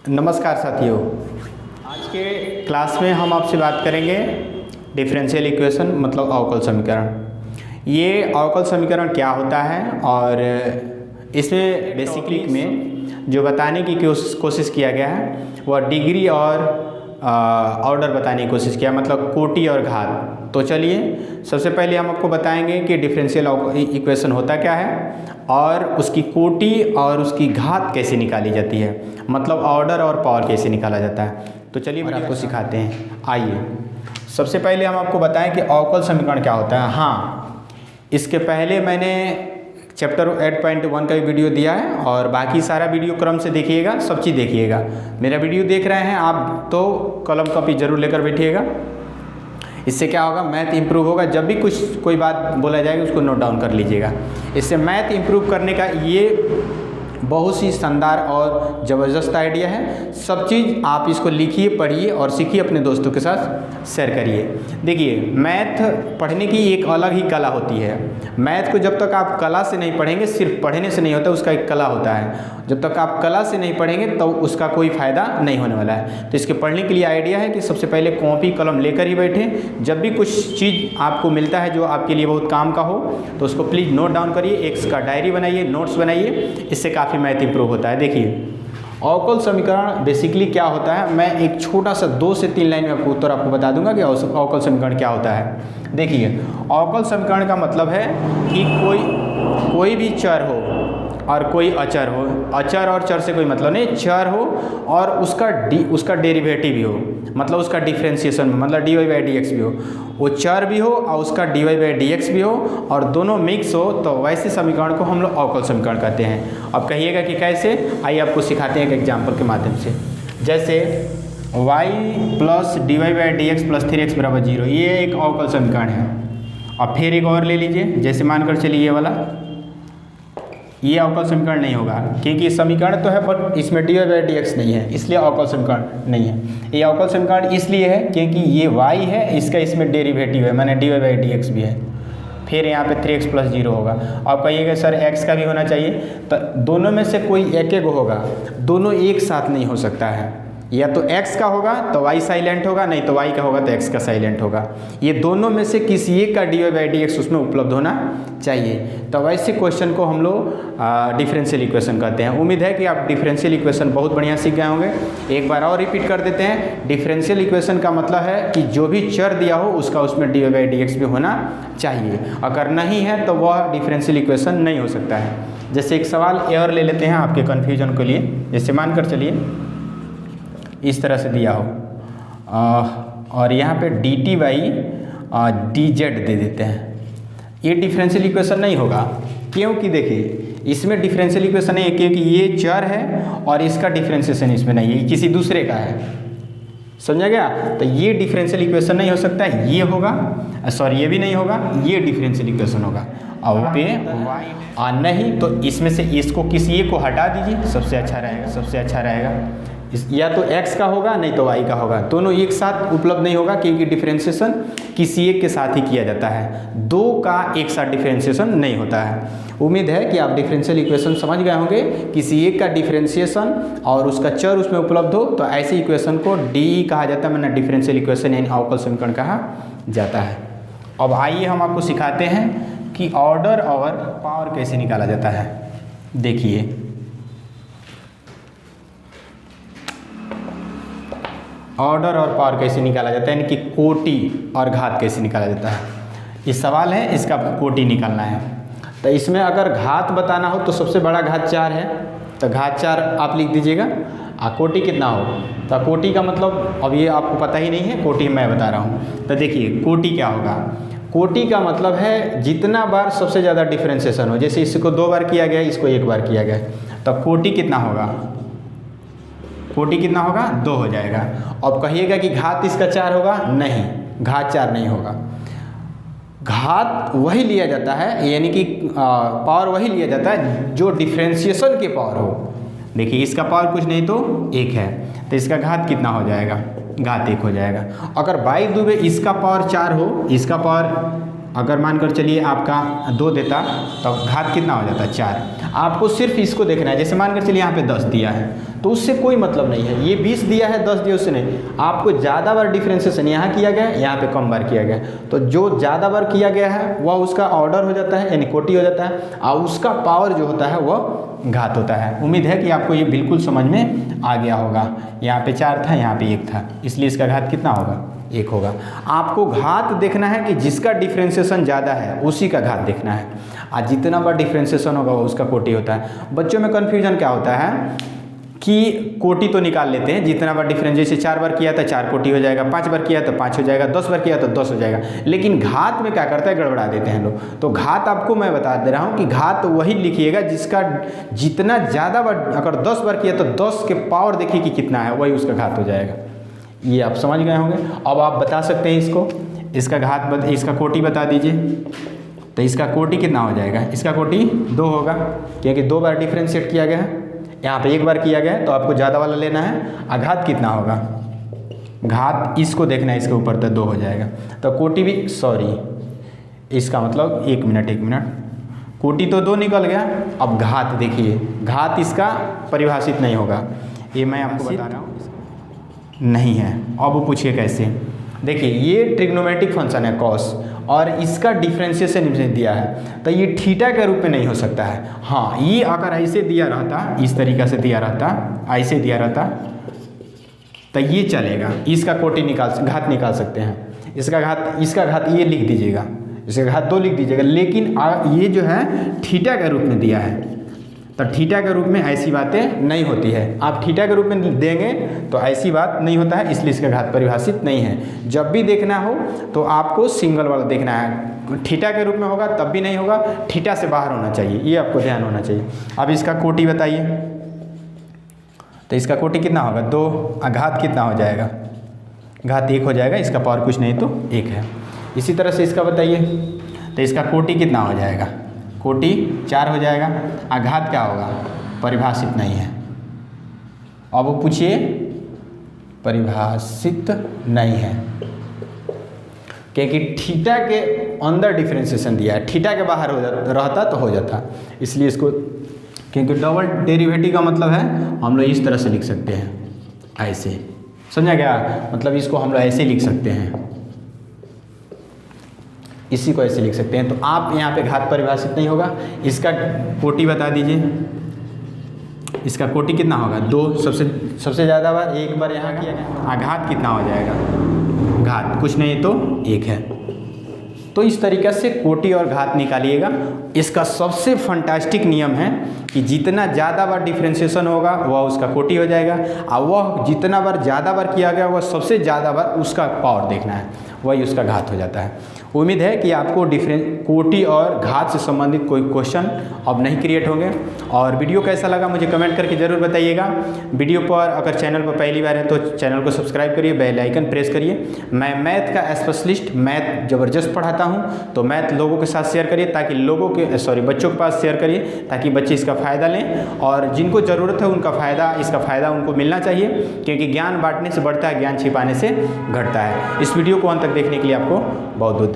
नमस्कार साथियों, आज के क्लास में हम आपसे बात करेंगे डिफरेंशियल इक्वेशन मतलब अवकल समीकरण। ये अवकल समीकरण क्या होता है और इसमें बेसिकली में जो बताने की कोशिश किया गया है वह डिग्री और ऑर्डर बताने की कोशिश किया, मतलब कोटि और घात। तो चलिए सबसे पहले हम आपको बताएंगे कि डिफरेंशियल इक्वेशन होता क्या है और उसकी कोटि और उसकी घात कैसे निकाली जाती है, मतलब ऑर्डर और पावर कैसे निकाला जाता है। तो चलिए मैं आपको सिखाते हैं। आइए सबसे पहले हम आपको बताएं कि अवकल समीकरण क्या होता है। हाँ, इसके पहले मैंने चैप्टर 8.1 का भी वीडियो दिया है और बाकी सारा वीडियो क्रम से देखिएगा, सब चीज़ देखिएगा। मेरा वीडियो देख रहे हैं आप तो कलम कॉपी जरूर लेकर बैठिएगा। इससे क्या होगा, मैथ इंप्रूव होगा। जब भी कोई बात बोला जाएगा उसको नोट डाउन कर लीजिएगा। इससे मैथ इंप्रूव करने का ये बहुत सी शानदार और ज़बरदस्त आइडिया है। सब चीज़ आप इसको लिखिए, पढ़िए और सीखिए, अपने दोस्तों के साथ शेयर करिए। देखिए, मैथ पढ़ने की एक अलग ही कला होती है। मैथ को जब तक आप कला से नहीं पढ़ेंगे, सिर्फ पढ़ने से नहीं होता, उसका एक कला होता है। जब तक आप कला से नहीं पढ़ेंगे तो उसका कोई फ़ायदा नहीं होने वाला है। तो इसके पढ़ने के लिए आइडिया है कि सबसे पहले कॉपी कलम लेकर ही बैठें। जब भी कुछ चीज़ आपको मिलता है जो आपके लिए बहुत काम का हो तो उसको प्लीज़ नोट डाउन करिए, एक का डायरी बनाइए, नोट्स बनाइए। इससे काफ़ी मैथ इंप्रूव होता है। देखिए, अवकल समीकरण बेसिकली क्या होता है, मैं एक छोटा सा 2 से 3 लाइन में आपको उत्तर बता दूंगा कि अवकल समीकरण क्या होता है। देखिए, अवकल समीकरण का मतलब है कि कोई भी चर हो और कोई अचर हो। अचर और चर से कोई मतलब नहीं, चर हो और उसका डेरिवेटिव भी हो, मतलब उसका डिफ्रेंशिएशन मतलब dy बाई डी एक्स भी हो। वो चर भी हो और उसका dy बाई डी एक्स भी हो और दोनों मिक्स हो, तो वैसे समीकरण को हम लोग अवकल समीकरण कहते हैं। अब कहिएगा कि कैसे, आइए आपको सिखाते हैं एक एग्जाम्पल के माध्यम से। जैसे y plus dy by D x plus 3x बराबर 0, ये एक अवकल समीकरण है। अब फिर एक और ले लीजिए, जैसे मानकर चलिए ये वाला, ये अवकल समीकरण नहीं होगा क्योंकि समीकरण तो है पर इसमें dy बाई डी एक्स नहीं है, इसलिए अवकल समीकरण नहीं है। ये अवकल समीकरण इसलिए है क्योंकि ये y है, इसका इसमें डेरिवेटिव है, माने dy बाई डी एक्स भी है। फिर यहाँ पे 3x प्लस 0 होगा। आप कहिएगा सर x का भी होना चाहिए, तो दोनों में से कोई एक होगा, दोनों एक साथ नहीं हो सकता है। या तो x का होगा तो y साइलेंट होगा, नहीं तो y का होगा तो x का साइलेंट होगा। ये दोनों में से किसी एक का dy बाई डी एक्स उसमें उपलब्ध होना चाहिए। तो वैसे क्वेश्चन को हम लोग डिफरेंशियल इक्वेशन कहते हैं। उम्मीद है कि आप डिफरेंशियल इक्वेशन बहुत बढ़िया सीख गए होंगे। एक बार और रिपीट कर देते हैं। डिफरेंशियल इक्वेशन का मतलब है कि जो भी चर दिया हो उसका उसमें dy बाई डी एक्स भी होना चाहिए। अगर नहीं है तो वह डिफरेंशियल इक्वेशन नहीं हो सकता है। जैसे एक सवाल और ले लेते हैं आपके कन्फ्यूजन के लिए। जैसे मानकर चलिए इस तरह से दिया हो और यहाँ पे D T by D Z दे देते हैं। ये डिफरेंशियल इक्वेशन नहीं होगा क्योंकि देखिए इसमें डिफरेंशियल इक्वेशन नहीं है क्योंकि ये चर है और इसका डिफरेंशिएशन इसमें नहीं है, ये किसी दूसरे का है। समझा गया? तो ये डिफरेंशियल इक्वेशन नहीं हो सकता, ये होगा, सॉरी ये भी नहीं होगा, ये डिफरेंशियल इक्वेशन होगा। अब पे नहीं तो इसमें से इसको किसी एक को हटा दीजिए, सबसे अच्छा रहेगा। या तो x का होगा नहीं तो y का होगा, दोनों एक साथ उपलब्ध नहीं होगा क्योंकि डिफरेंशिएशन किसी एक के साथ ही किया जाता है, दो का एक साथ डिफरेंशिएशन नहीं होता है। उम्मीद है कि आप डिफरेंशियल इक्वेशन समझ गए होंगे। किसी एक का डिफरेंशिएशन और उसका चर उसमें उपलब्ध हो तो ऐसी इक्वेशन को डी कहा जाता है, मतलब डिफरेंशियल इक्वेशन यानी अवकल समीकरण कहा जाता है। अब आइए हम आपको सिखाते हैं कि ऑर्डर और पावर कैसे निकाला जाता है। देखिए, ऑर्डर और पावर कैसे निकाला जाता है, यानी कि कोटि और घात कैसे निकाला जाता है। ये सवाल है, इसका कोटि निकालना है। तो इसमें अगर घात बताना हो तो सबसे बड़ा घात 4 है, तो घात 4 आप लिख दीजिएगा। कोटि कितना हो, तो कोटि का मतलब अब ये आपको पता ही नहीं है, कोटि मैं बता रहा हूँ। तो देखिए कोटि क्या होगा, कोटि का मतलब है जितना बार सबसे ज़्यादा डिफरेंशिएशन हो। जैसे इसको 2 बार किया गया, इसको 1 बार किया गया, तो कोटि कितना होगा, कोटि कितना होगा, 2 हो जाएगा। अब कहिएगा कि घात इसका 4 होगा, नहीं, घात 4 नहीं होगा। घात वही लिया जाता है, यानी कि पावर वही लिया जाता है जो डिफरेंशिएशन के पावर हो। देखिए इसका पावर कुछ नहीं तो 1 है, तो इसका घात कितना हो जाएगा, घात 1 हो जाएगा। अगर बाई दुबे इसका पावर 4 हो, इसका पावर अगर मानकर चलिए आपका 2 देता तो घात कितना हो जाता 4। आपको सिर्फ इसको देखना है। जैसे मानकर चलिए यहाँ पे 10 दिया है तो उससे कोई मतलब नहीं है, ये 20 दिया है 10 दिया उससे नहीं, आपको ज़्यादा बार डिफ्रेंसिएशन यहाँ किया गया है, यहाँ पे कम बार किया गया है। तो जो ज़्यादा बार किया गया है वह उसका ऑर्डर हो जाता है यानी कोटि हो जाता है, और उसका पावर जो होता है वह घात होता है। उम्मीद है कि आपको ये बिल्कुल समझ में आ गया होगा। यहाँ पे 4 था, यहाँ पे 1 था, इसलिए इसका घात कितना होगा 1 होगा। आपको घात देखना है कि जिसका डिफ्रेंसिएशन ज़्यादा है उसी का घात देखना है, और जितना बार डिफ्रेंसिएशन होगा वो उसका कोटि होता है। बच्चों में कन्फ्यूजन क्या होता है कि कोटि तो निकाल लेते हैं, जितना बार डिफरेंस, जैसे 4 बार किया तो 4 कोटि हो जाएगा, 5 बार किया तो 5 हो जाएगा, 10 बार किया तो 10 हो जाएगा। लेकिन घात में क्या करता है, गड़बड़ा देते हैं लोग। तो घात आपको मैं बता दे रहा हूँ कि घात वही लिखिएगा जिसका जितना ज़्यादा बार, अगर 10 बार किया तो 10 के पावर देखिए कि कितना है, वही उसका घात हो जाएगा। ये आप समझ गए होंगे। अब आप बता सकते हैं इसको, इसका घात इसका कोटि बता दीजिए। तो इसका कोटि कितना हो जाएगा, इसका कोटि 2 होगा, क्योंकि 2 बार डिफ्रेंशिएट किया गया है, यहाँ पे 1 बार किया गया है, तो आपको ज़्यादा वाला लेना है। आघात कितना होगा, घात इसको देखना है, इसके ऊपर तो 2 हो जाएगा। तो कोटि भी, सॉरी इसका मतलब 1 मिनट, कोटि तो 2 निकल गया। अब घात देखिए, घात इसका परिभाषित नहीं होगा, ये मैं आपको बता रहा हूँ, नहीं है। अब वो पूछिए कैसे। देखिए ये ट्रिग्नोमेट्रिक फंक्शन है कॉस, और इसका डिफ्रेंशिएशन दिया है, तो ये थीटा के रूप में नहीं हो सकता है। हाँ, ये अगर ऐसे दिया रहता, इस तरीक़ा से दिया रहता, ऐसे दिया रहता, तो ये चलेगा, इसका कोटि घात निकाल सकते हैं। इसका घात ये लिख दीजिएगा, इसका घात 2 लिख दीजिएगा। लेकिन ये जो है थीटा के रूप में दिया है, तो थीटा के रूप में ऐसी बातें नहीं होती है। आप थीटा के रूप में देंगे तो ऐसी बात नहीं होता है, इसलिए इसका घात परिभाषित नहीं है। जब भी देखना हो तो आपको सिंगल वाला देखना है। थीटा के रूप में होगा तब भी नहीं होगा, थीटा से बाहर होना चाहिए, ये आपको ध्यान होना चाहिए। अब इसका कोटि बताइए, तो इसका कोटि कितना होगा 2, घात कितना हो जाएगा, घात 1 हो जाएगा, इसका पावर कुछ नहीं तो 1 है। इसी तरह से इसका बताइए, तो इसका कोटि कितना हो जाएगा, कोटि 4 हो जाएगा। आघात क्या होगा, परिभाषित नहीं है। अब वो पूछिए, परिभाषित नहीं है, क्योंकि थीटा के अंदर डिफरेंशिएशन दिया है, थीटा के बाहर रहता तो हो जाता, इसलिए इसको, क्योंकि डबल डेरिवेटिव का मतलब है हम लोग इस तरह से लिख सकते हैं, ऐसे, समझा क्या, मतलब इसको हम लोग ऐसे लिख सकते हैं, इसी को ऐसे लिख सकते हैं। तो आप यहाँ पे घात परिभाषित नहीं होगा। इसका कोटि बता दीजिए, इसका कोटि कितना होगा 2, सबसे ज़्यादा बार 1 बार यहाँ किया गया। आघात कितना हो जाएगा, घात कुछ नहीं तो 1 है। तो इस तरीक़े से कोटि और घात निकालिएगा। इसका सबसे फंटास्टिक नियम है कि जितना ज़्यादा बार डिफ्रेंशिएशन होगा वह उसका कोटि हो जाएगा, और वह जितना बार ज़्यादा बार किया गया वह सबसे ज़्यादा बार उसका पावर देखना है, वही उसका घात हो जाता है। उम्मीद है कि आपको कोटि और घात से संबंधित कोई क्वेश्चन अब नहीं क्रिएट होंगे। और वीडियो कैसा लगा मुझे कमेंट करके ज़रूर बताइएगा। वीडियो पर अगर चैनल पर पहली बार है तो चैनल को सब्सक्राइब करिए, बेल आइकन प्रेस करिए। मैं मैथ का स्पेशलिस्ट, मैथ ज़बरदस्त पढ़ाता हूँ, तो मैथ लोगों के साथ शेयर करिए, ताकि बच्चों के पास शेयर करिए, ताकि बच्चे इसका फ़ायदा लें, और जिनको ज़रूरत है इसका फ़ायदा उनको मिलना चाहिए, क्योंकि ज्ञान बांटने से बढ़ता है, ज्ञान छिपाने से घटता है। इस वीडियो को अंत तक देखने के लिए आपको बहुत बहुत